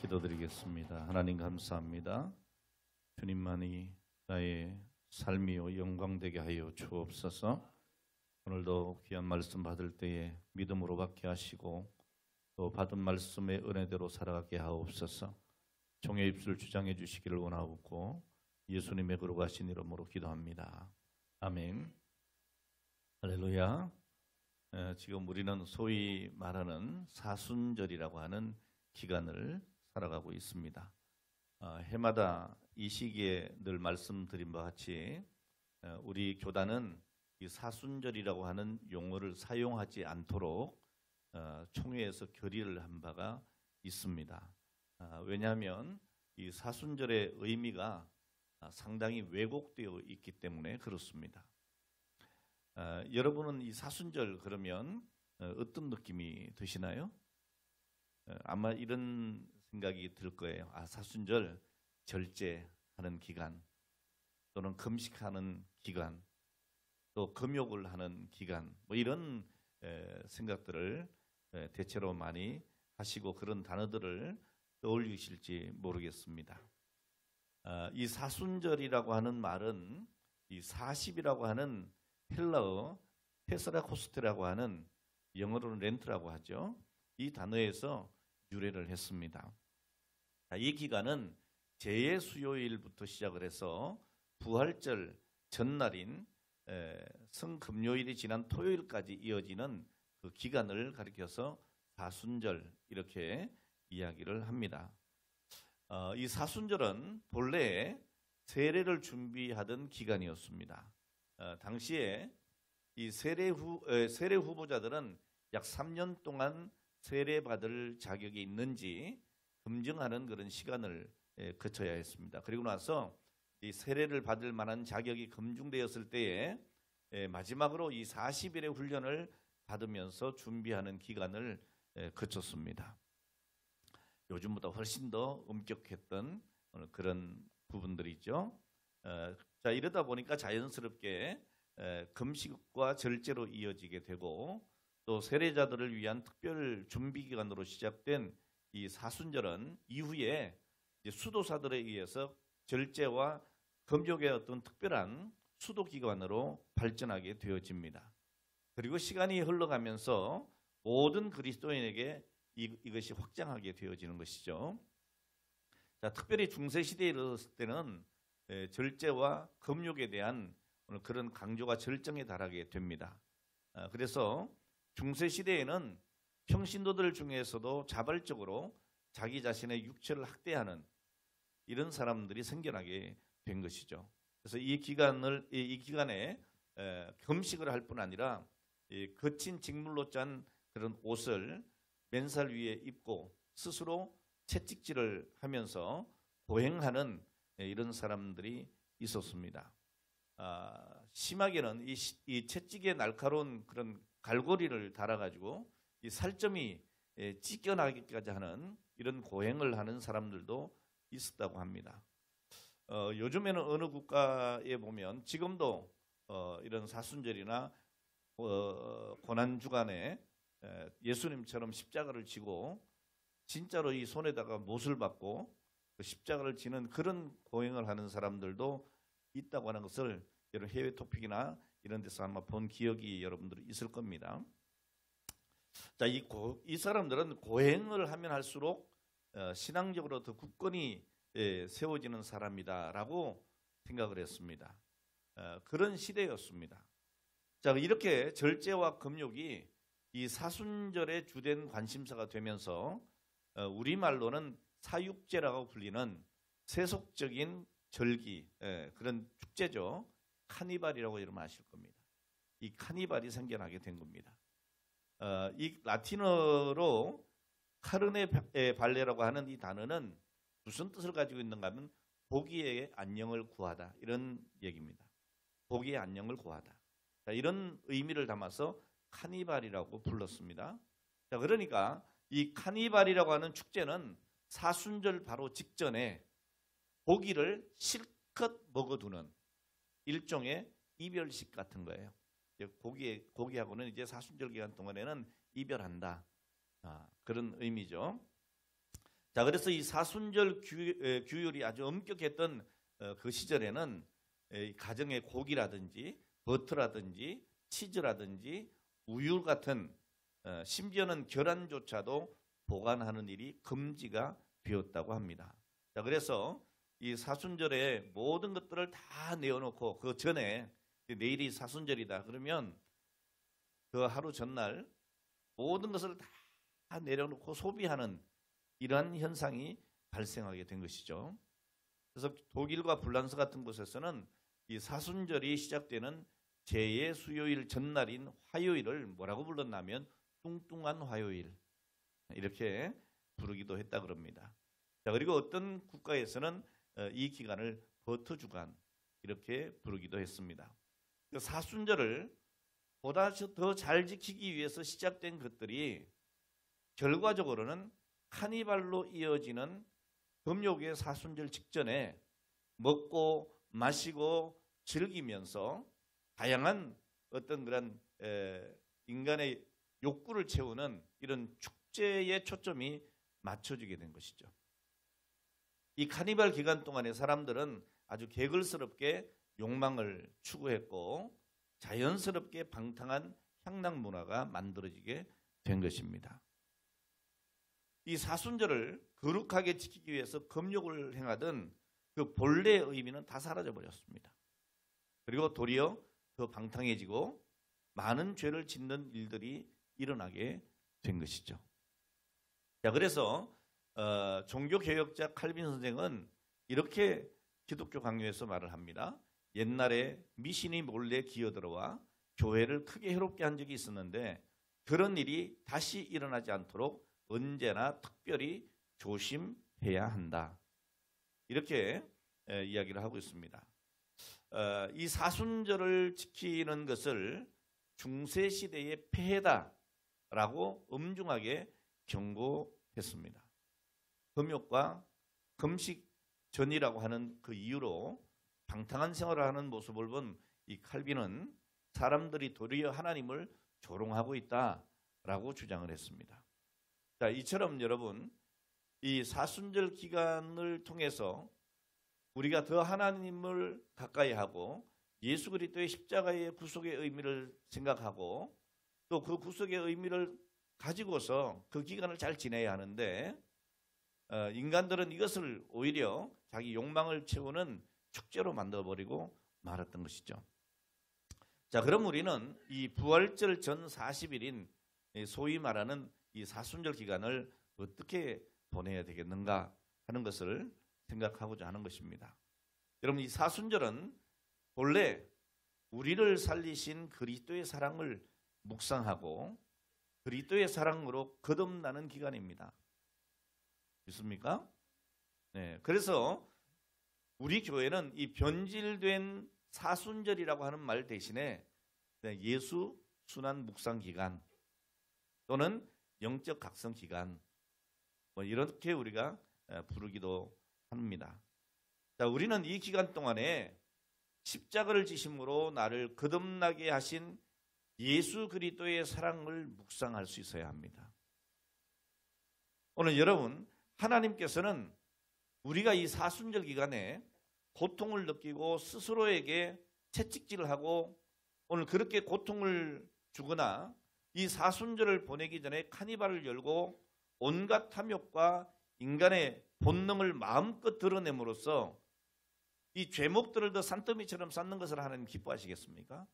기도드리겠습니다. 하나님 감사합니다. 주님만이 나의 삶이요 영광되게 하여 주옵소서. 오늘도 귀한 말씀 받을 때에 믿음으로 받게 하시고 또 받은 말씀의 은혜대로 살아가게 하옵소서. 종의 입술 주장해 주시기를 원하옵고 예수님의 거룩하신 이름으로 기도합니다. 아멘. 할렐루야. 지금 우리는 소위 말하는 사순절이라고 하는 기간을 살아가고 있습니다. 해마다 이 시기에 늘 말씀드린 바와 같이 우리 교단은 이 사순절이라고 하는 용어를 사용하지 않도록 총회에서 결의를 한 바가 있습니다. 왜냐하면 이 사순절의 의미가 상당히 왜곡되어 있기 때문에 그렇습니다. 여러분은 이 사순절 그러면 어떤 느낌이 드시나요? 아마 이런 생각이 들 거예요. 사순절 절제하는 기간 또는 금식하는 기간 또 금욕을 하는 기간 뭐 이런 생각들을 대체로 많이 하시고 그런 단어들을 떠올리실지 모르겠습니다. 이 사순절이라고 하는 말은 이 40이라고 하는 헬라어 테스라코스테라고 하는 영어로는 렌트라고 하죠. 이 단어에서 유래를 했습니다. 이 기간은 제의 수요일부터 시작을 해서 부활절 전날인 성금요일이 지난 토요일까지 이어지는 그 기간을 가리켜서 사순절 이렇게 이야기를 합니다. 이 사순절은 본래 세례를 준비하던 기간이었습니다. 당시에 이 세례 후보자들은 약 3년 동안 세례받을 자격이 있는지 검증하는 그런 시간을 거쳐야 했습니다. 그리고 나서 이 세례를 받을 만한 자격이 검증되었을 때에 마지막으로 이 40일의 훈련을 받으면서 준비하는 기간을 거쳤습니다. 요즘보다 훨씬 더 엄격했던 그런 부분들이죠. 자, 이러다 보니까 자연스럽게 금식과 절제로 이어지게 되고 또 세례자들을 위한 특별 준비 기간으로 시작된 이 사순절은 이후에 이제 수도사들에 의해서 절제와 금욕의 어떤 특별한 수도 기간으로 발전하게 되어집니다. 그리고 시간이 흘러가면서 모든 그리스도인에게 이것이 확장하게 되어지는 것이죠. 자, 특별히 중세 시대에 이르렀을 때는 절제와 금욕에 대한 그런 강조가 절정에 달하게 됩니다. 그래서 중세 시대에는 평신도들 중에서도 자발적으로 자기 자신의 육체를 학대하는 이런 사람들이 생겨나게 된 것이죠. 그래서 이 기간에 금식을 할 뿐 아니라 거친 직물로 짠 그런 옷을 맨살 위에 입고 스스로 채찍질을 하면서 고행하는 이런 사람들이 있었습니다. 심하게는 이 채찍에 날카로운 그런 갈고리를 달아가지고 이 살점이 찢겨나기까지 하는 이런 고행을 하는 사람들도 있었다고 합니다. 요즘에는 어느 국가에 보면 지금도 이런 사순절이나 고난주간에 예수님처럼 십자가를 지고 진짜로 이 손에다가 못을 받고 그 십자가를 지는 그런 고행을 하는 사람들도 있다고 하는 것을 여러분 해외 토픽이나 이런 데서 아마 본 기억이 여러분들이 있을 겁니다. 자, 이 사람들은 고행을 하면 할수록 신앙적으로 더 굳건히 세워지는 사람이다라고 생각을 했습니다. 그런 시대였습니다. 자, 이렇게 절제와 금욕이 이 사순절의 주된 관심사가 되면서 우리말로는 사육제라고 불리는 세속적인 절기, 그런 축제죠. 카니발이라고 여러분 아실 겁니다. 이 카니발이 생겨나게 된 겁니다. 이 라틴어로 카르네 발레라고 하는 이 단어는 무슨 뜻을 가지고 있는가 하면 고기의 안녕을 구하다 이런 얘기입니다. 고기의 안녕을 구하다. 자, 이런 의미를 담아서 카니발이라고 불렀습니다. 자, 그러니까 이 카니발이라고 하는 축제는 사순절 바로 직전에 고기를 실컷 먹어두는 일종의 이별식 같은 거예요. 고기하고는 이제 사순절 기간 동안에는 이별한다. 그런 의미죠. 자, 그래서 이 사순절 규율이 아주 엄격했던 그 시절에는 가정에 고기라든지 버터라든지 치즈라든지 우유 같은 심지어는 계란조차도 보관하는 일이 금지가 되었다고 합니다. 자, 그래서 이 사순절에 모든 것들을 다 내어놓고 그 전에 내일이 사순절이다 그러면 그 하루 전날 모든 것을 다 내려놓고 소비하는 이러한 현상이 발생하게 된 것이죠. 그래서 독일과 불란서 같은 곳에서는 이 사순절이 시작되는 제2 수요일 전날인 화요일을 뭐라고 불렀냐면 뚱뚱한 화요일 이렇게 부르기도 했다 그럽니다. 자, 그리고 어떤 국가에서는 이 기간을 버터 주간 이렇게 부르기도 했습니다. 그 사순절을 보다 더 잘 지키기 위해서 시작된 것들이 결과적으로는 카니발로 이어지는 금요일의 사순절 직전에 먹고 마시고 즐기면서 다양한 어떤 그런 인간의 욕구를 채우는 이런 축제의 초점이 맞춰지게 된 것이죠. 이 카니발 기간 동안에 사람들은 아주 개걸스럽게 욕망을 추구했고 자연스럽게 방탕한 향락 문화가 만들어지게 된 것입니다. 이 사순절을 거룩하게 지키기 위해서 금욕을 행하던 그 본래의 의미는 다 사라져 버렸습니다. 그리고 도리어 더 방탕해지고 많은 죄를 짓는 일들이 일어나게 된 것이죠. 자, 그래서 종교개혁자 칼빈 선생은 이렇게 기독교 강요에서 말을 합니다. 옛날에 미신이 몰래 기어들어와 교회를 크게 해롭게 한 적이 있었는데 그런 일이 다시 일어나지 않도록 언제나 특별히 조심해야 한다. 이렇게 이야기를 하고 있습니다. 이 사순절을 지키는 것을 중세시대의 폐해다라고 엄중하게 경고했습니다. 금욕과 금식 전이라고 하는 그 이유로 방탕한 생활을 하는 모습을 본 이 칼빈은 사람들이 도리어 하나님을 조롱하고 있다라고 주장을 했습니다. 자, 이처럼 여러분 이 사순절 기간을 통해서 우리가 더 하나님을 가까이 하고 예수 그리스도의 십자가의 구속의 의미를 생각하고 또 그 구속의 의미를 가지고서 그 기간을 잘 지내야 하는데 인간들은 이것을 오히려 자기 욕망을 채우는 축제로 만들어버리고 말았던 것이죠. 자, 그럼 우리는 이 부활절 전 40일인 소위 말하는 이 사순절 기간을 어떻게 보내야 되겠는가 하는 것을 생각하고자 하는 것입니다. 여러분, 이 사순절은 본래 우리를 살리신 그리스도의 사랑을 묵상하고 그리스도의 사랑으로 거듭나는 기간입니다. 믿습니까? 네, 그래서 우리 교회는 이 변질된 사순절이라고 하는 말 대신에 예수 순환 묵상 기간 또는 영적 각성 기간 뭐 이렇게 우리가 부르기도 합니다. 자, 우리는 이 기간 동안에 십자가를 지심으로 나를 거듭나게 하신 예수 그리스도의 사랑을 묵상할 수 있어야 합니다. 오늘 여러분, 하나님께서는 우리가 이 사순절 기간에 고통을 느끼고 스스로에게 채찍질을 하고 오늘 그렇게 고통을 주거나 이 사순절을 보내기 전에 카니발을 열고 온갖 탐욕과 인간의 본능을 마음껏 드러냄으로써 이 죄목들을 더 산더미처럼 쌓는 것을 하나님 기뻐하시겠습니까?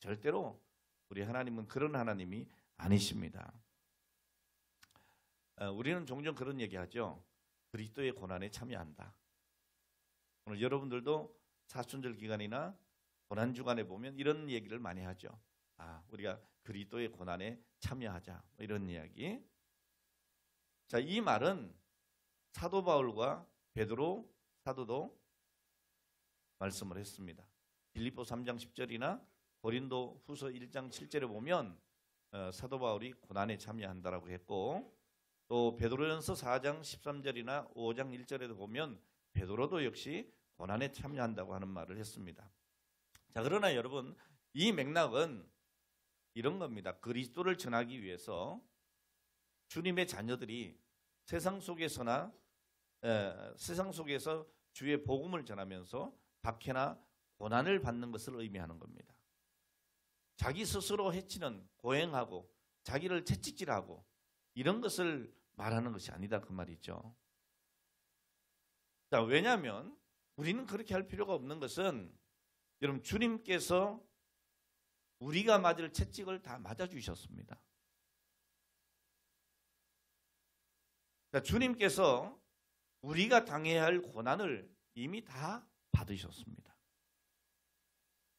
절대로 우리 하나님은 그런 하나님이 아니십니다. 우리는 종종 그런 얘기하죠. 그리스도의 고난에 참여한다. 오늘 여러분들도 사순절 기간이나 고난 주간에 보면 이런 얘기를 많이 하죠. 우리가 그리스도의 고난에 참여하자. 이런 이야기. 자, 이 말은 사도 바울과 베드로 사도도 말씀을 했습니다. 빌립보 3장 10절이나 고린도 후서 1장 7절에 보면 사도 바울이 고난에 참여한다라고 했고 또 베드로전서 4장 13절이나 5장 1절에도 보면 베드로도 역시 고난에 참여한다고 하는 말을 했습니다. 자, 그러나 여러분 이 맥락은 이런 겁니다. 그리스도를 전하기 위해서 주님의 자녀들이 세상 속에서나 세상 속에서 주의 복음을 전하면서 박해나 고난을 받는 것을 의미하는 겁니다. 자기 스스로 해치는 고행하고 자기를 채찍질하고 이런 것을 말하는 것이 아니다 그 말이죠. 자, 왜냐하면 우리는 그렇게 할 필요가 없는 것은 여러분 주님께서 우리가 맞을 채찍을 다 맞아주셨습니다. 자, 주님께서 우리가 당해야 할 고난을 이미 다 받으셨습니다.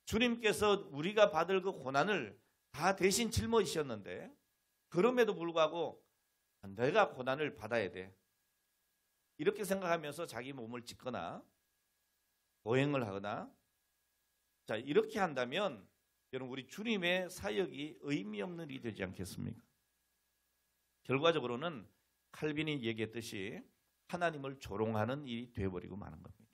주님께서 우리가 받을 그 고난을 다 대신 짊어지셨는데 그럼에도 불구하고 내가 고난을 받아야 돼. 이렇게 생각하면서 자기 몸을 찢거나 고행을 하거나 자 이렇게 한다면 여러분 우리 주님의 사역이 의미 없는 일이 되지 않겠습니까? 결과적으로는 칼빈이 얘기했듯이 하나님을 조롱하는 일이 되어버리고 마는 겁니다.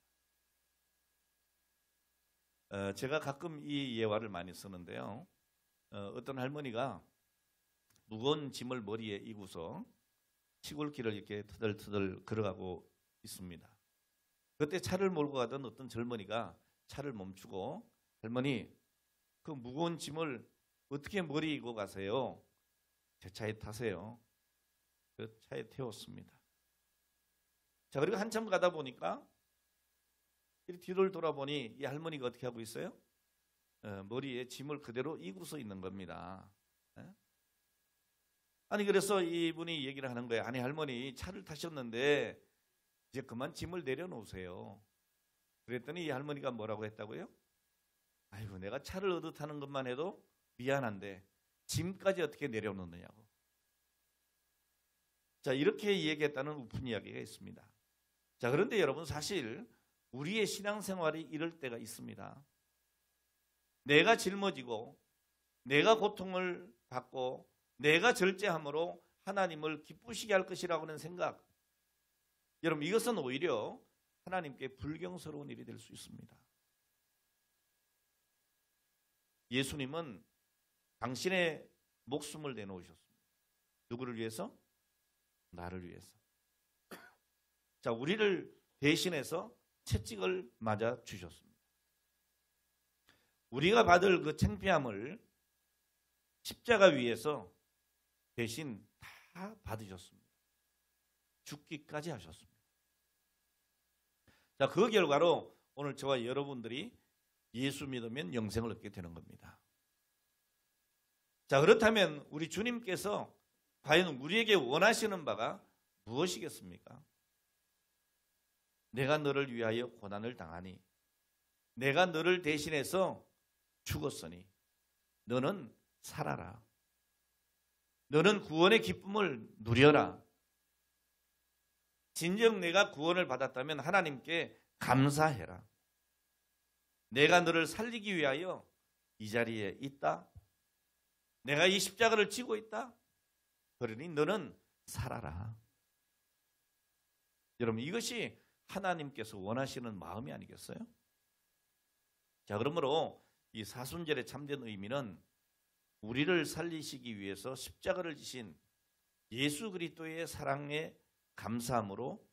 제가 가끔 이 예화를 많이 쓰는데요. 어떤 할머니가 무거운 짐을 머리에 이고서 시골길을 이렇게 터덜터덜 걸어가고 있습니다. 그때 차를 몰고 가던 어떤 젊은이가 차를 멈추고 할머니 그 무거운 짐을 어떻게 머리에 이고 가세요? 제 차에 타세요. 그 차에 태웠습니다. 자 그리고 한참 가다 보니까 뒤를 돌아보니 이 할머니가 어떻게 하고 있어요? 머리에 짐을 그대로 이고서 있는 겁니다. 아니 그래서 이분이 얘기를 하는 거예요. 아니 할머니 차를 타셨는데 이제 그만 짐을 내려놓으세요. 그랬더니 이 할머니가 뭐라고 했다고요? 아이고 내가 차를 얻어 타는 것만 해도 미안한데 짐까지 어떻게 내려놓느냐고. 자 이렇게 얘기했다는 우픈 이야기가 있습니다. 자 그런데 여러분 사실 우리의 신앙생활이 이럴 때가 있습니다. 내가 짊어지고 내가 고통을 받고 내가 절제함으로 하나님을 기쁘시게 할 것이라고 하는 생각 여러분 이것은 오히려 하나님께 불경스러운 일이 될 수 있습니다. 예수님은 당신의 목숨을 내놓으셨습니다. 누구를 위해서? 나를 위해서. 자, 우리를 대신해서 채찍을 맞아 주셨습니다. 우리가 받을 그 창피함을 십자가 위에서 대신 다 받으셨습니다. 죽기까지 하셨습니다. 자, 그 결과로 오늘 저와 여러분들이 예수 믿으면 영생을 얻게 되는 겁니다. 자, 그렇다면 우리 주님께서 과연 우리에게 원하시는 바가 무엇이겠습니까? 내가 너를 위하여 고난을 당하니 내가 너를 대신해서 죽었으니 너는 살아라. 너는 구원의 기쁨을 누려라. 진정 내가 구원을 받았다면 하나님께 감사해라. 내가 너를 살리기 위하여 이 자리에 있다. 내가 이 십자가를 지고 있다. 그러니 너는 살아라. 여러분 이것이 하나님께서 원하시는 마음이 아니겠어요? 자, 그러므로 이 사순절의 참된 의미는 우리를 살리시기 위해서 십자가를 지신 예수 그리스도의 사랑에 감사함으로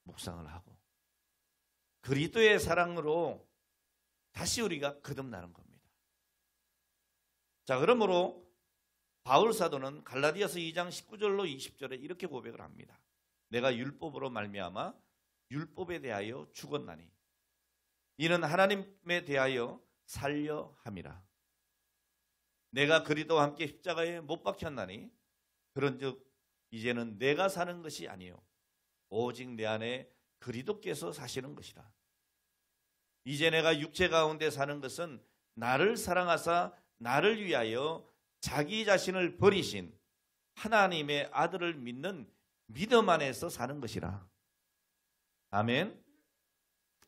묵상을 하고 그리스도의 사랑으로 다시 우리가 거듭나는 겁니다. 자, 그러므로 바울 사도는 갈라디아서 2장 19절로 20절에 이렇게 고백을 합니다. 내가 율법으로 말미암아 율법에 대하여 죽었나니 이는 하나님에 대하여 살려 함이라. 내가 그리스도와 함께 십자가에 못 박혔나니 그런즉 이제는 내가 사는 것이 아니요 오직 내 안에 그리스도께서 사시는 것이라. 이제 내가 육체 가운데 사는 것은 나를 사랑하사 나를 위하여 자기 자신을 버리신 하나님의 아들을 믿는 믿음 안에서 사는 것이라. 아멘.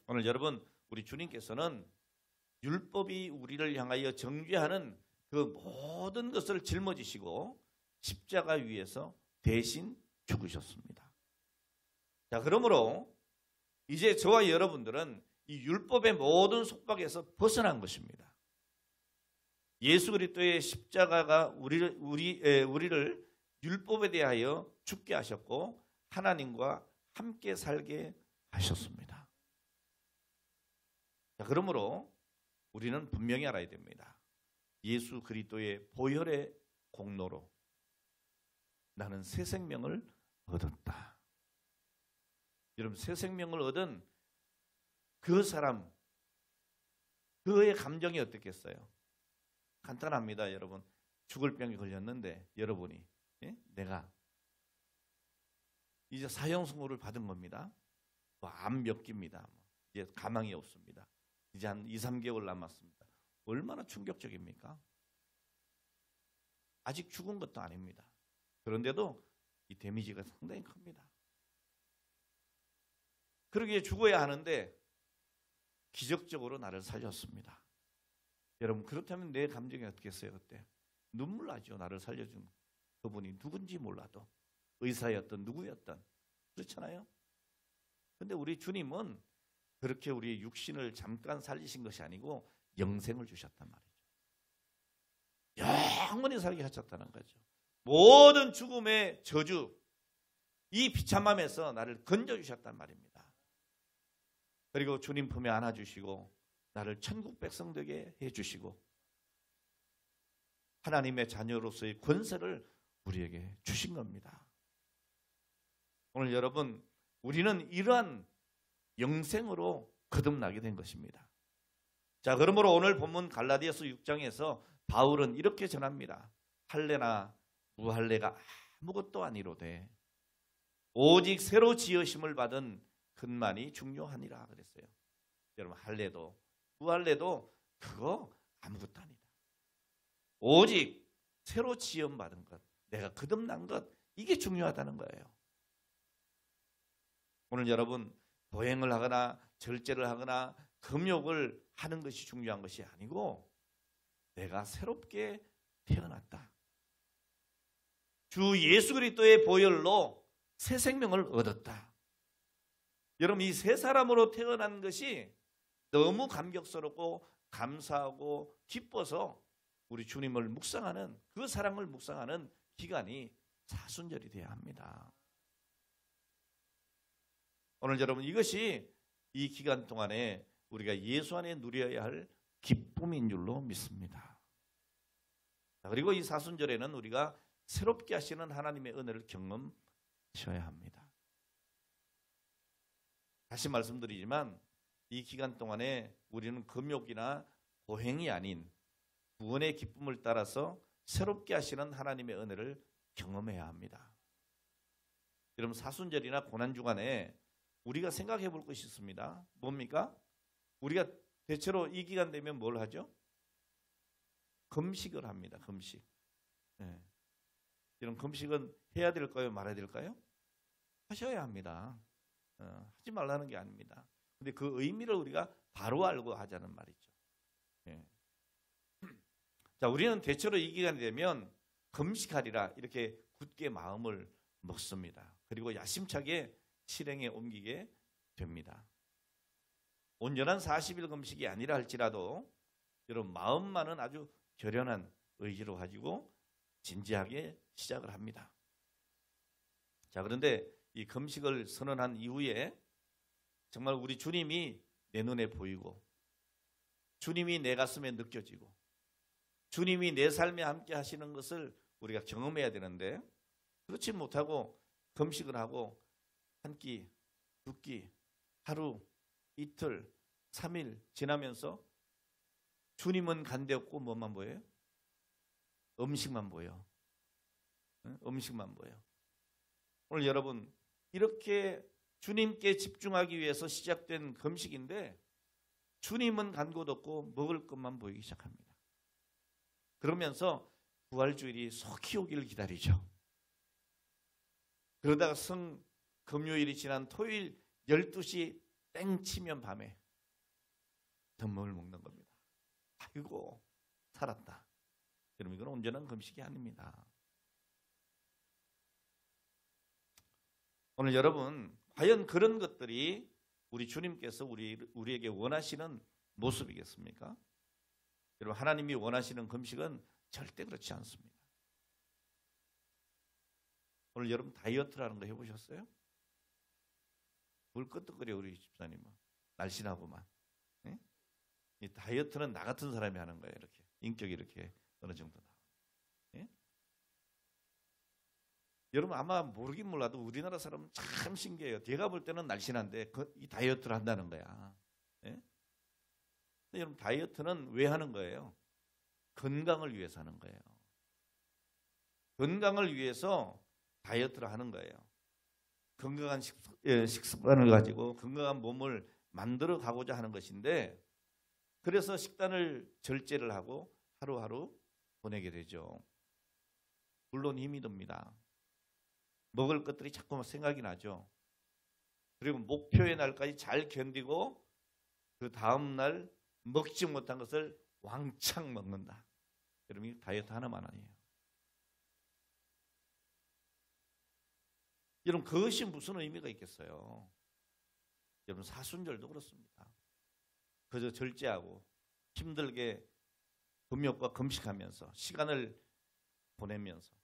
오늘 여러분 우리 주님께서는 율법이 우리를 향하여 정죄하는 그 모든 것을 짊어지시고 십자가 위에서 대신 죽으셨습니다. 자, 그러므로 이제 저와 여러분들은 이 율법의 모든 속박에서 벗어난 것입니다. 예수 그리스도의 십자가가 우리를 율법에 대하여 죽게 하셨고 하나님과 함께 살게 하셨습니다. 자, 그러므로 우리는 분명히 알아야 됩니다. 예수 그리스도의 보혈의 공로로 나는 새 생명을 얻었다. 여러분, 새 생명을 얻은 그 사람, 그의 감정이 어떻겠어요? 간단합니다, 여러분. 죽을 병이 걸렸는데 여러분이 내가 이제 사형선고를 받은 겁니다. 암 몇 기입니다. 이제 가망이 없습니다. 이제 한 2, 3개월 남았습니다. 얼마나 충격적입니까? 아직 죽은 것도 아닙니다. 그런데도 이 데미지가 상당히 큽니다. 그러기에 죽어야 하는데 기적적으로 나를 살렸습니다. 여러분, 그렇다면 내 감정이 어떻겠어요? 그때 눈물 나죠. 나를 살려준 그분이 누군지 몰라도, 의사였던 누구였던, 그렇잖아요. 근데 우리 주님은 그렇게 우리 육신을 잠깐 살리신 것이 아니고 영생을 주셨단 말이죠. 영원히 살게 하셨다는 거죠. 모든 죽음의 저주, 이 비참함에서 나를 건져주셨단 말입니다. 그리고 주님 품에 안아주시고 나를 천국 백성 되게 해주시고 하나님의 자녀로서의 권세를 우리에게 주신 겁니다. 오늘 여러분, 우리는 이러한 영생으로 거듭나게 된 것입니다. 자, 그러므로 오늘 본문 갈라디아서 6장에서 바울은 이렇게 전합니다. 할례나 무할례가 아무것도 아니로되 오직 새로 지으심을 받은 것만이 중요하니라 그랬어요. 여러분, 할례도 무할례도 그거 아무것도 아니다. 오직 새로 지음 받은 것, 내가 거듭난 것, 이게 중요하다는 거예요. 오늘 여러분, 도행을 하거나 절제를 하거나 금욕을 하는 것이 중요한 것이 아니고 내가 새롭게 태어났다. 주 예수 그리스도의 보혈로 새 생명을 얻었다. 여러분, 이 새 사람으로 태어난 것이 너무 감격스럽고 감사하고 기뻐서 우리 주님을 묵상하는, 그 사랑을 묵상하는 기간이 사순절이 되어야 합니다. 오늘 여러분, 이것이 이 기간 동안에 우리가 예수 안에 누려야 할 기쁨인 줄로 믿습니다. 그리고 이 사순절에는 우리가 새롭게 하시는 하나님의 은혜를 경험하셔야 합니다. 다시 말씀드리지만 이 기간 동안에 우리는 금욕이나 고행이 아닌 구원의 기쁨을 따라서 새롭게 하시는 하나님의 은혜를 경험해야 합니다. 여러분, 사순절이나 고난주간에 우리가 생각해 볼 것이 있습니다. 뭡니까? 우리가 대체로 이 기간 되면 뭘 하죠? 금식을 합니다. 금식. 네. 이런 금식은 해야 될까요? 말아야 될까요? 하셔야 합니다. 하지 말라는 게 아닙니다. 근데 그 의미를 우리가 바로 알고 하자는 말이죠. 네. 자, 우리는 대체로 이 기간이 되면 금식하리라 이렇게 굳게 마음을 먹습니다. 그리고 야심차게 실행에 옮기게 됩니다. 온전한 40일 금식이 아니라 할지라도 여러분, 마음만은 아주 결연한 의지로 가지고 진지하게 시작을 합니다. 자, 그런데 이 금식을 선언한 이후에 정말 우리 주님이 내 눈에 보이고 주님이 내 가슴에 느껴지고 주님이 내 삶에 함께 하시는 것을 우리가 경험해야 되는데, 그렇지 못하고 금식을 하고 한 끼, 두 끼, 하루, 이틀, 3일 지나면서 주님은 간데 없고 뭐만 보여요? 음식만 보여. 음식만 보여. 오늘 여러분, 이렇게 주님께 집중하기 위해서 시작된 금식인데 주님은 간 곳 없고 먹을 것만 보이기 시작합니다. 그러면서 부활주일이 속히 오기를 기다리죠. 그러다가 금요일이 지난 토요일 12시 땡 치면 밤에 덤밥을 먹는 겁니다. 아이고, 살았다. 여러분, 이건 온전한 금식이 아닙니다. 오늘 여러분, 과연 그런 것들이 우리 주님께서 우리에게 원하시는 모습이겠습니까? 여러분, 하나님이 원하시는 금식은 절대 그렇지 않습니다. 오늘 여러분, 다이어트라는 거 해보셨어요? 뭘 끄떡거려 우리 집사님은. 날씬하고만. 예? 이 다이어트는 나 같은 사람이 하는 거예요. 이렇게 인격이 이렇게 어느 정도 나와. 예? 여러분 아마 모르긴 몰라도 우리나라 사람은 참 신기해요. 제가 볼 때는 날씬한데 이 다이어트를 한다는 거야. 예? 여러분 다이어트는 왜 하는 거예요? 건강을 위해서 하는 거예요. 건강을 위해서 다이어트를 하는 거예요. 건강한 식습관을 가지고 건강한 몸을 만들어 가고자 하는 것인데, 그래서 식단을 절제를 하고 하루하루 보내게 되죠. 물론 힘이 듭니다. 먹을 것들이 자꾸만 생각이 나죠. 그리고 목표의 날까지 잘 견디고 그 다음 날 먹지 못한 것을 왕창 먹는다. 여러분 다이어트 하나만 아니에요. 여러분 그것이 무슨 의미가 있겠어요? 여러분 사순절도 그렇습니다. 그저 절제하고 힘들게 금욕과 금식하면서 시간을 보내면서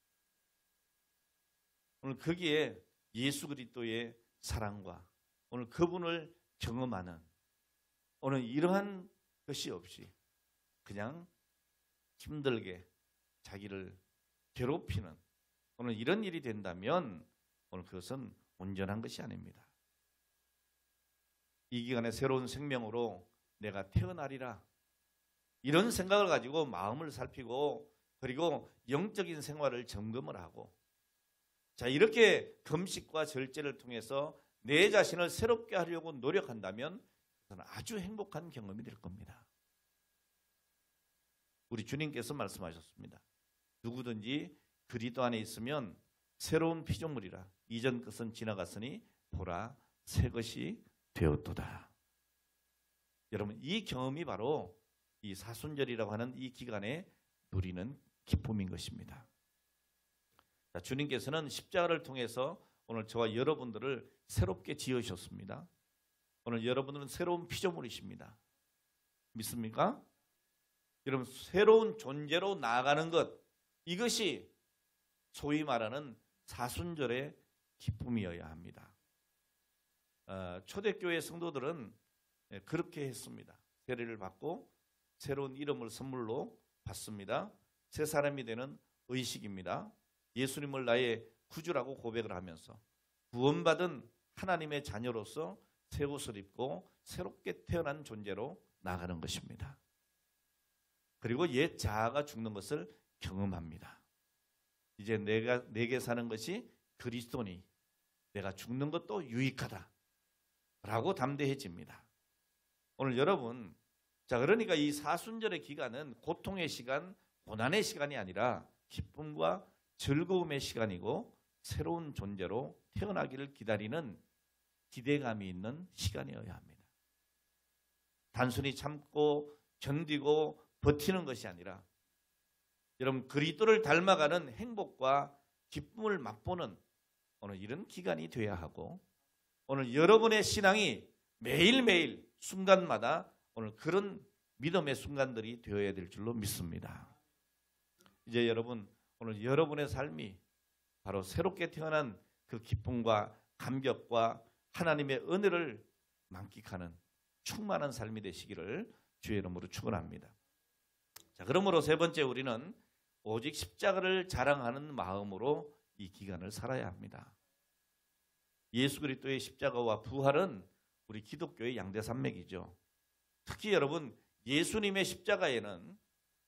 오늘 거기에 예수 그리스도의 사랑과 오늘 그분을 경험하는 오늘 이러한 것이 없이 그냥 힘들게 자기를 괴롭히는 오늘 이런 일이 된다면 오늘 그것은 온전한 것이 아닙니다. 이 기간에 새로운 생명으로 내가 태어나리라 이런 생각을 가지고 마음을 살피고 그리고 영적인 생활을 점검을 하고 자 이렇게 금식과 절제를 통해서 내 자신을 새롭게 하려고 노력한다면 그것은 아주 행복한 경험이 될 겁니다. 우리 주님께서 말씀하셨습니다. 누구든지 그리스도 안에 있으면 새로운 피조물이라 이전 것은 지나갔으니 보라 새 것이 되었도다. 여러분 이 경험이 바로 이 사순절이라고 하는 이 기간에 누리는 기쁨인 것입니다. 자, 주님께서는 십자가를 통해서 오늘 저와 여러분들을 새롭게 지으셨습니다. 오늘 여러분들은 새로운 피조물이십니다. 믿습니까? 여러분 새로운 존재로 나아가는 것 이것이 소위 말하는 사순절의 기쁨이어야 합니다. 초대교회 성도들은 그렇게 했습니다. 세례를 받고 새로운 이름을 선물로 받습니다. 새 사람이 되는 의식입니다. 예수님을 나의 구주라고 고백을 하면서 구원받은 하나님의 자녀로서 새 옷을 입고 새롭게 태어난 존재로 나가는 것입니다. 그리고 옛 자아가 죽는 것을 경험합니다. 이제 내게 사는 것이 그리스도니 내가 죽는 것도 유익하다 라고 담대해집니다. 오늘 여러분 자 그러니까 이 사순절의 기간은 고통의 시간, 고난의 시간이 아니라 기쁨과 즐거움의 시간이고 새로운 존재로 태어나기를 기다리는 기대감이 있는 시간이어야 합니다. 단순히 참고 견디고 버티는 것이 아니라 여러분 그리스도를 닮아가는 행복과 기쁨을 맛보는 오늘 이런 기간이 되어야 하고 오늘 여러분의 신앙이 매일매일 순간마다 오늘 그런 믿음의 순간들이 되어야 될 줄로 믿습니다. 이제 여러분 오늘 여러분의 삶이 바로 새롭게 태어난 그 기쁨과 감격과 하나님의 은혜를 만끽하는 충만한 삶이 되시기를 주의 이름으로 축원합니다. 자, 그러므로 세 번째 우리는 오직 십자가를 자랑하는 마음으로 이 기간을 살아야 합니다. 예수 그리스도의 십자가와 부활은 우리 기독교의 양대산맥이죠. 특히 여러분 예수님의 십자가에는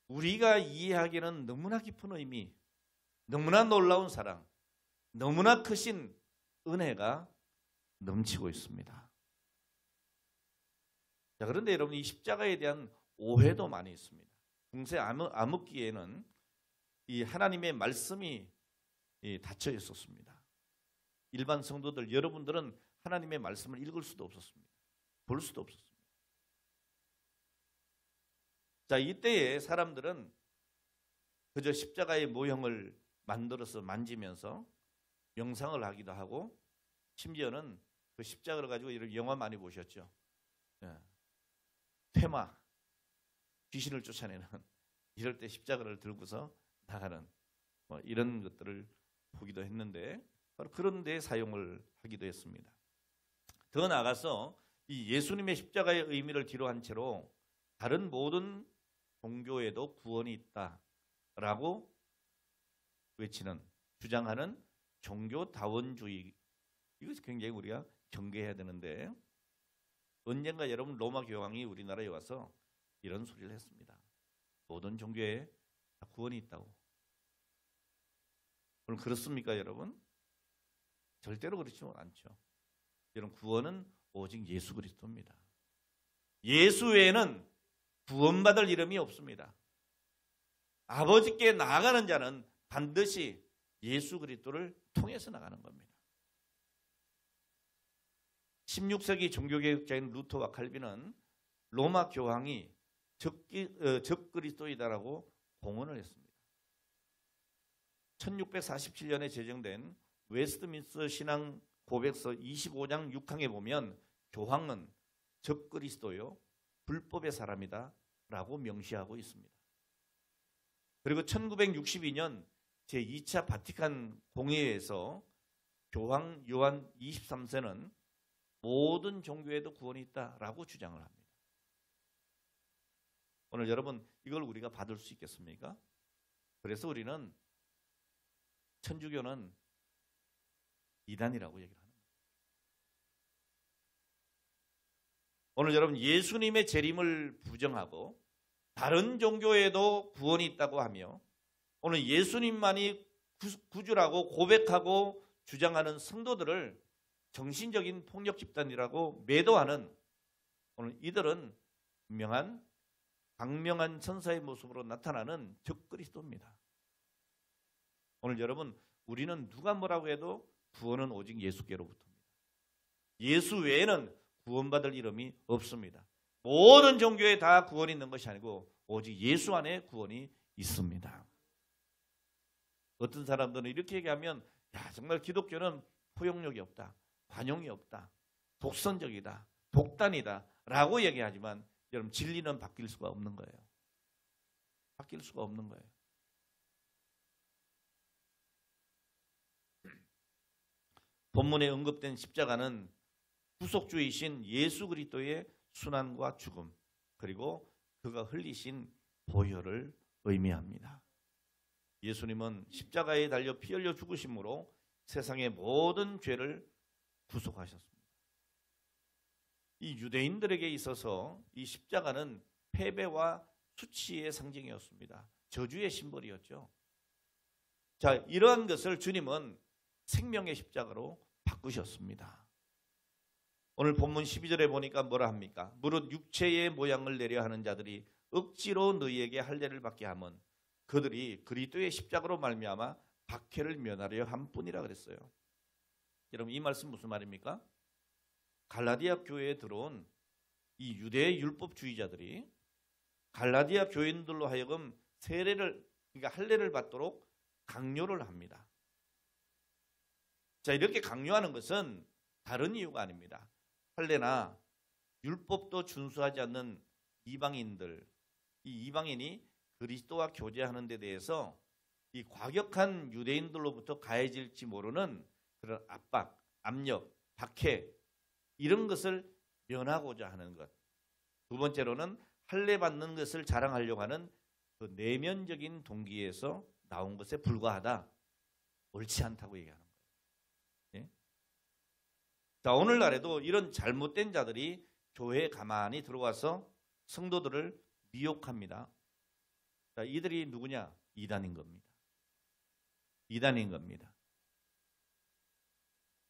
우리가 이해하기에는 너무나 깊은 의미, 너무나 놀라운 사랑, 너무나 크신 은혜가 넘치고 있습니다. 자, 그런데 여러분 이 십자가에 대한 오해도 많이 있습니다. 중세 암흑기에는 이 하나님의 말씀이 닫혀 있었습니다. 일반 성도들 여러분들은 하나님의 말씀을 읽을 수도 없었습니다. 볼 수도 없었습니다. 자, 이때에 사람들은 그저 십자가의 모형을 만들어서 만지면서 명상을 하기도 하고 심지어는 그 십자가를 가지고 이런 영화 많이 보셨죠? 퇴마, 귀신을 쫓아내는 이럴 때 십자가를 들고서 나가는 이런 것들을 보기도 했는데 바로 그런 데 사용을 하기도 했습니다. 더 나아가서 이 예수님의 십자가의 의미를 뒤로한 채로 다른 모든 종교에도 구원이 있다라고 외치는, 주장하는 종교다원주의, 이것이 굉장히 우리가 경계해야 되는데, 언젠가 여러분 로마 교황이 우리나라에 와서 이런 소리를 했습니다. 모든 종교에 다 구원이 있다고. 그럼 그렇습니까, 여러분? 절대로 그렇지 않죠. 여러분, 구원은 오직 예수 그리스도입니다. 예수 외에는 구원받을 이름이 없습니다. 아버지께 나아가는 자는 반드시 예수 그리스도를 통해서 나가는 겁니다. 16세기 종교개혁자인 루터와 칼빈은 로마 교황이 적그리스도이다라고 공언을 했습니다. 1647년에 제정된 웨스트민스터 신앙 고백서 25장 6항에 보면 교황은 적그리스도요 불법의 사람이다 라고 명시하고 있습니다. 그리고 1962년 제2차 바티칸 공회에서 교황 요한 23세는 모든 종교에도 구원이 있다라고 주장을 합니다. 오늘 여러분, 이걸 우리가 받을 수 있겠습니까? 그래서 우리는 천주교는 이단이라고 얘기를 합니다. 오늘 여러분, 예수님의 재림을 부정하고 다른 종교에도 구원이 있다고 하며 오늘 예수님만이 구주라고 고백하고 주장하는 성도들을 정신적인 폭력 집단이라고 매도하는, 오늘 이들은 분명한 강명한 천사의 모습으로 나타나는 적그리스도입니다. 오늘 여러분, 우리는 누가 뭐라고 해도 구원은 오직 예수께로부터입니다. 예수 외에는 구원받을 이름이 없습니다. 모든 종교에 다 구원이 있는 것이 아니고 오직 예수 안에 구원이 있습니다. 어떤 사람들은 이렇게 얘기하면, 야, 정말 기독교는 포용력이 없다, 관용이 없다, 독선적이다, 독단이다 라고 얘기하지만 여러분, 진리는 바뀔 수가 없는 거예요. 바뀔 수가 없는 거예요. 본문에 언급된 십자가는 구속주이신 예수 그리스도의 순환과 죽음, 그리고 그가 흘리신 보혈을 의미합니다. 예수님은 십자가에 달려 피 흘려 죽으심으로 세상의 모든 죄를 구속하셨습니다. 이 유대인들에게 있어서 이 십자가는 패배와 수치의 상징이었습니다. 저주의 심벌이었죠. 자, 이러한 것을 주님은 생명의 십자가로 바꾸셨습니다. 오늘 본문 12절에 보니까 뭐라 합니까? 무릇 육체의 모양을 내려 하는 자들이 억지로 너희에게 할례를 받게 하면 그들이 그리스도의 십자가로 말미암아 박해를 면하려 함뿐이라 그랬어요. 여러분, 이 말씀 무슨 말입니까? 갈라디아 교회에 들어온 이 유대 율법주의자들이 갈라디아 교인들로 하여금 세례를, 그러니까 할례를 받도록 강요를 합니다. 자, 이렇게 강요하는 것은 다른 이유가 아닙니다. 할례나 율법도 준수하지 않는 이방인들, 이 이방인이 그리스도와 교제하는 데 대해서 이 과격한 유대인들로부터 가해질지 모르는 그런 압박, 압력, 박해, 이런 것을 면하고자 하는 것. 두 번째로는 할례 받는 것을 자랑하려고 하는 그 내면적인 동기에서 나온 것에 불과하다, 옳지 않다고 얘기하는 거예요. 예? 자, 오늘날에도 이런 잘못된 자들이 교회에 가만히 들어와서 성도들을 미혹합니다. 자, 이들이 누구냐? 이단인 겁니다. 이단인 겁니다.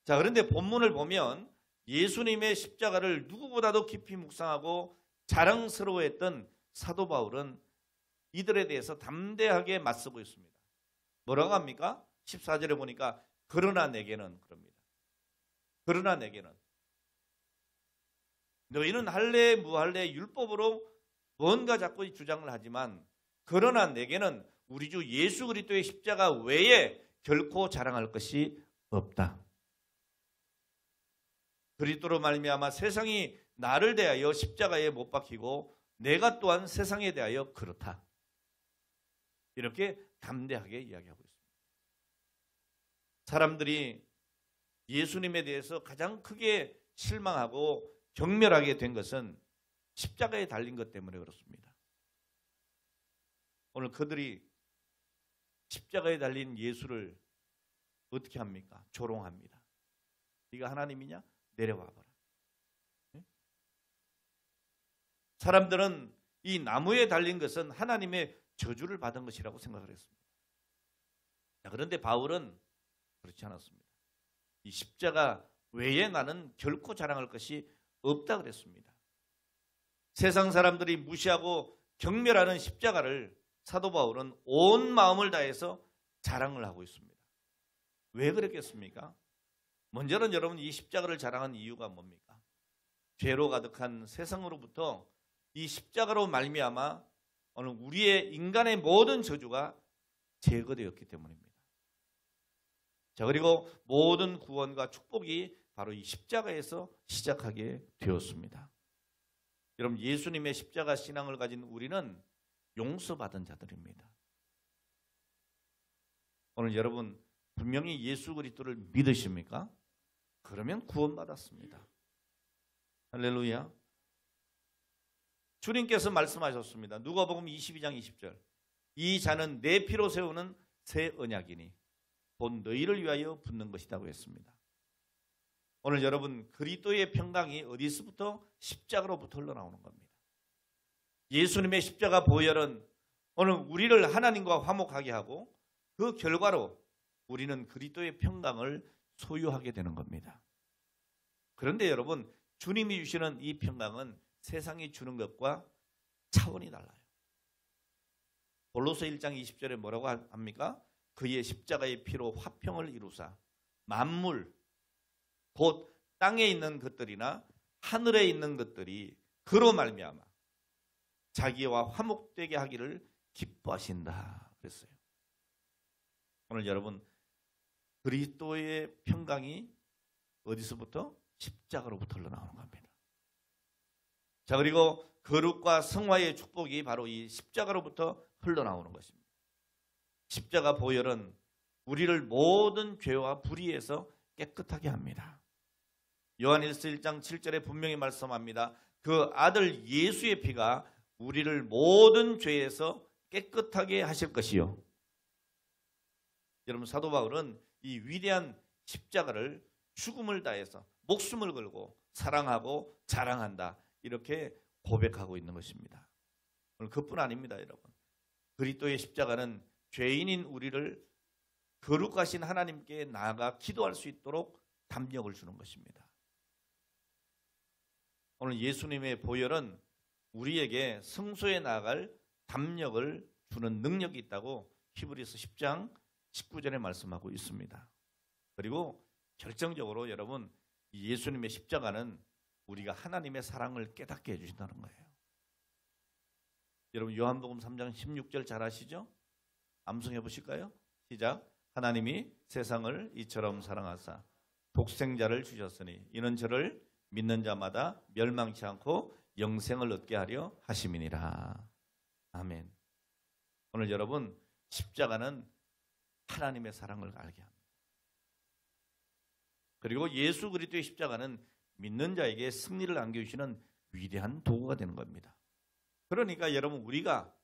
자, 그런데 본문을 보면 예수님의 십자가를 누구보다도 깊이 묵상하고 자랑스러워했던 사도 바울은 이들에 대해서 담대하게 맞서고 있습니다. 뭐라고 합니까? 14절에 보니까 그러나 내게는 그럽니다. 그러나 내게는 너희는 할례 무할례 율법으로 뭔가 자꾸 주장을 하지만 그러나 내게는 우리 주 예수 그리스도의 십자가 외에 결코 자랑할 것이 없다. 그리스도로 말미암아 세상이 나를 대하여 십자가에 못 박히고 내가 또한 세상에 대하여 그렇다. 이렇게 담대하게 이야기하고 있습니다. 사람들이 예수님에 대해서 가장 크게 실망하고 경멸하게 된 것은 십자가에 달린 것 때문에 그렇습니다. 오늘 그들이 십자가에 달린 예수를 어떻게 합니까? 조롱합니다. 네가 하나님이냐? 내려와 봐라. 사람들은 이 나무에 달린 것은 하나님의 저주를 받은 것이라고 생각을 했습니다. 그런데 바울은 그렇지 않았습니다. 이 십자가 외에 나는 결코 자랑할 것이 없다 그랬습니다. 세상 사람들이 무시하고 경멸하는 십자가를 사도 바울은 온 마음을 다해서 자랑을 하고 있습니다. 왜 그랬겠습니까? 먼저는 여러분 이 십자가를 자랑한 이유가 뭡니까? 죄로 가득한 세상으로부터 이 십자가로 말미암아 오늘 우리의 인간의 모든 저주가 제거되었기 때문입니다. 자, 그리고 모든 구원과 축복이 바로 이 십자가에서 시작하게 되었습니다. 여러분 예수님의 십자가 신앙을 가진 우리는 용서받은 자들입니다. 오늘 여러분 분명히 예수 그리스도를 믿으십니까? 그러면 구원받았습니다. 할렐루야. 주님께서 말씀하셨습니다. 누가복음 22장 20절. 이 잔은 내 피로 세우는 새 언약이니 곧 너희를 위하여 붓는 것이라고 했습니다. 오늘 여러분 그리스도의 평강이 어디서부터? 십자가로부터 흘러나오는 겁니다. 예수님의 십자가 보혈은 오늘 우리를 하나님과 화목하게 하고 그 결과로 우리는 그리스도의 평강을 소유하게 되는 겁니다. 그런데 여러분 주님이 주시는 이 평강은 세상이 주는 것과 차원이 달라요. 골로새 1장 20절에 뭐라고 합니까? 그의 십자가의 피로 화평을 이루사 만물 곧 땅에 있는 것들이나 하늘에 있는 것들이 그로 말미암아 자기와 화목되게 하기를 기뻐하신다 그랬어요. 오늘 여러분 그리스도의 평강이 어디서부터? 십자가로부터 흘러나오는 겁니다. 자, 그리고 거룩과 성화의 축복이 바로 이 십자가로부터 흘러나오는 것입니다. 십자가 보혈은 우리를 모든 죄와 불의에서 깨끗하게 합니다. 요한일서 1장 7절에 분명히 말씀합니다. 그 아들 예수의 피가 우리를 모든 죄에서 깨끗하게 하실 것이요. 여러분 사도 바울은 이 위대한 십자가를 죽음을 다해서 목숨을 걸고 사랑하고 자랑한다. 이렇게 고백하고 있는 것입니다. 오늘 그뿐 아닙니다, 여러분. 그리스도의 십자가는 죄인인 우리를 거룩하신 하나님께 나아가 기도할 수 있도록 담력을 주는 것입니다. 오늘 예수님의 보혈은 우리에게 성소에 나아갈 담력을 주는 능력이 있다고 히브리서 10장 19절에 말씀하고 있습니다. 그리고 결정적으로 여러분 예수님의 십자가는 우리가 하나님의 사랑을 깨닫게 해주신다는 거예요. 여러분 요한복음 3장 16절 잘 아시죠? 암송해 보실까요? 시작. 하나님이 세상을 이처럼 사랑하사 독생자를 주셨으니 이는 저를 믿는 자마다 멸망치 않고 영생을 얻게 하려 하심이니라. 아멘. 오늘 여러분 십자가는 하나님의 사랑을 알게 합니다. 그리고 예수 그리스도의 십자가는 믿는 자에게 승리를 안겨주시는 위대한 도구가 되는 겁니다. 그러니까 여러분 우리가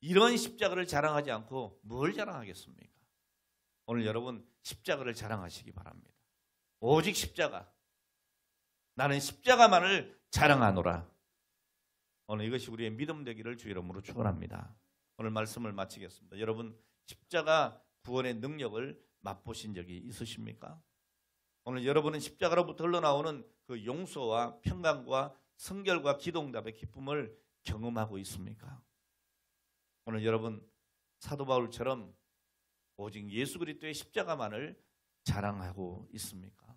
이런 십자가를 자랑하지 않고 뭘 자랑하겠습니까? 오늘 여러분 십자가를 자랑하시기 바랍니다. 오직 십자가. 나는 십자가만을 자랑하노라. 오늘 이것이 우리의 믿음 되기를 주 이름으로 축원합니다. 오늘 말씀을 마치겠습니다. 여러분 십자가 구원의 능력을 맛보신 적이 있으십니까? 오늘 여러분은 십자가로부터 흘러나오는 그 용서와 평강과 성결과 기도응답의 기쁨을 경험하고 있습니까? 오늘 여러분 사도 바울처럼 오직 예수 그리스도의 십자가만을 자랑하고 있습니까?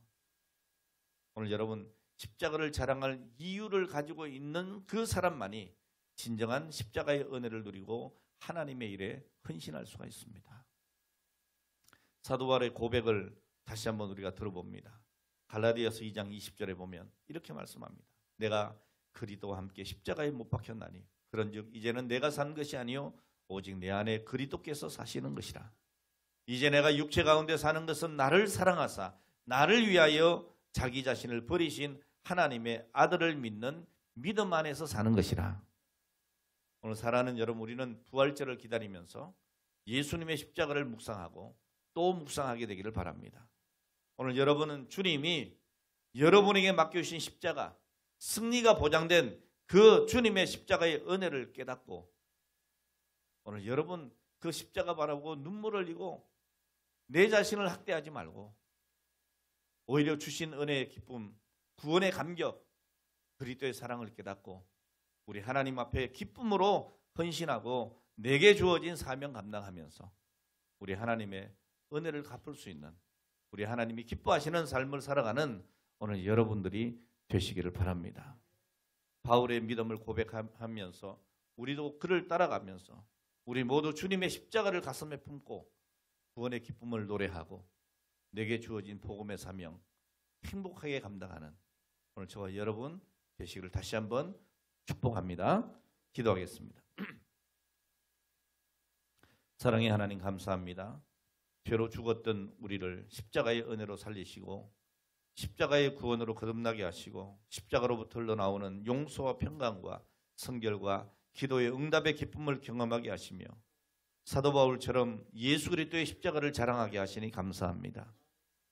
오늘 여러분 십자가를 자랑할 이유를 가지고 있는 그 사람만이 진정한 십자가의 은혜를 누리고 하나님의 일에 헌신할 수가 있습니다. 사도 바울의 고백을 다시 한번 우리가 들어봅니다. 갈라디아서 2장 20절에 보면 이렇게 말씀합니다. 내가 그리스도와 함께 십자가에 못 박혔나니 그런즉 이제는 내가 산 것이 아니요 오직 내 안에 그리스도께서 사시는 것이라. 이제 내가 육체 가운데 사는 것은 나를 사랑하사 나를 위하여 자기 자신을 버리신 하나님의 아들을 믿는 믿음 안에서 사는 것이라. 오늘 사랑하는 여러분, 우리는 부활절을 기다리면서 예수님의 십자가를 묵상하고 또 묵상하게 되기를 바랍니다. 오늘 여러분은 주님이 여러분에게 맡겨주신 십자가, 승리가 보장된 그 주님의 십자가의 은혜를 깨닫고 오늘 여러분 그 십자가 바라보고 눈물을 흘리고 내 자신을 학대하지 말고 오히려 주신 은혜의 기쁨, 구원의 감격, 그리스도의 사랑을 깨닫고 우리 하나님 앞에 기쁨으로 헌신하고 내게 주어진 사명 감당하면서 우리 하나님의 은혜를 갚을 수 있는, 우리 하나님이 기뻐하시는 삶을 살아가는 오늘 여러분들이 되시기를 바랍니다. 바울의 믿음을 고백하면서 우리도 그를 따라가면서 우리 모두 주님의 십자가를 가슴에 품고 구원의 기쁨을 노래하고 내게 주어진 복음의 사명 행복하게 감당하는 오늘 저와 여러분 되시기를 다시 한번 축복합니다. 기도하겠습니다. 사랑의 하나님, 감사합니다. 죄로 죽었던 우리를 십자가의 은혜로 살리시고 십자가의 구원으로 거듭나게 하시고 십자가로부터 흘러나오는 용서와 평강과 성결과 기도의 응답의 기쁨을 경험하게 하시며 사도 바울처럼 예수 그리스도의 십자가를 자랑하게 하시니 감사합니다.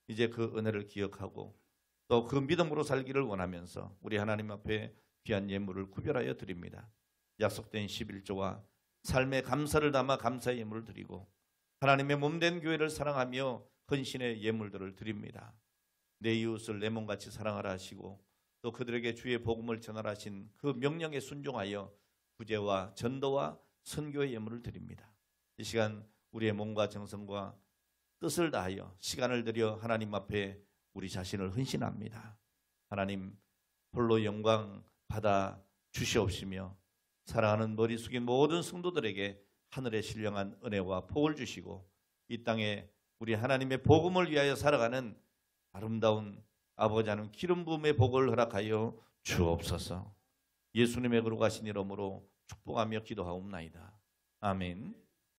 이제 그 은혜를 기억하고 또 그 믿음으로 살기를 원하면서 우리 하나님 앞에 귀한 예물을 구별하여 드립니다. 약속된 11조와 삶의 감사를 담아 감사의 예물을 드리고 하나님의 몸된 교회를 사랑하며 헌신의 예물들을 드립니다. 내 이웃을 내 몸같이 사랑하라 하시고 또 그들에게 주의 복음을 전하라 하신 그 명령에 순종하여 구제와 전도와 선교의 예물을 드립니다. 이 시간 우리의 몸과 정성과 뜻을 다하여 시간을 들여 하나님 앞에 우리 자신을 헌신합니다. 하나님 홀로 영광 받아 주시옵시며 사랑하는 머리 숙인 모든 성도들에게 하늘의 신령한 은혜와 복을 주시고 이 땅에 우리 하나님의 복음을 위하여 살아가는 아름다운 아버지 하나님 기름 부음의 복을 허락하여 주옵소서. 예수님의 거룩하신 이름으로 축복하며 기도하옵나이다. 아멘.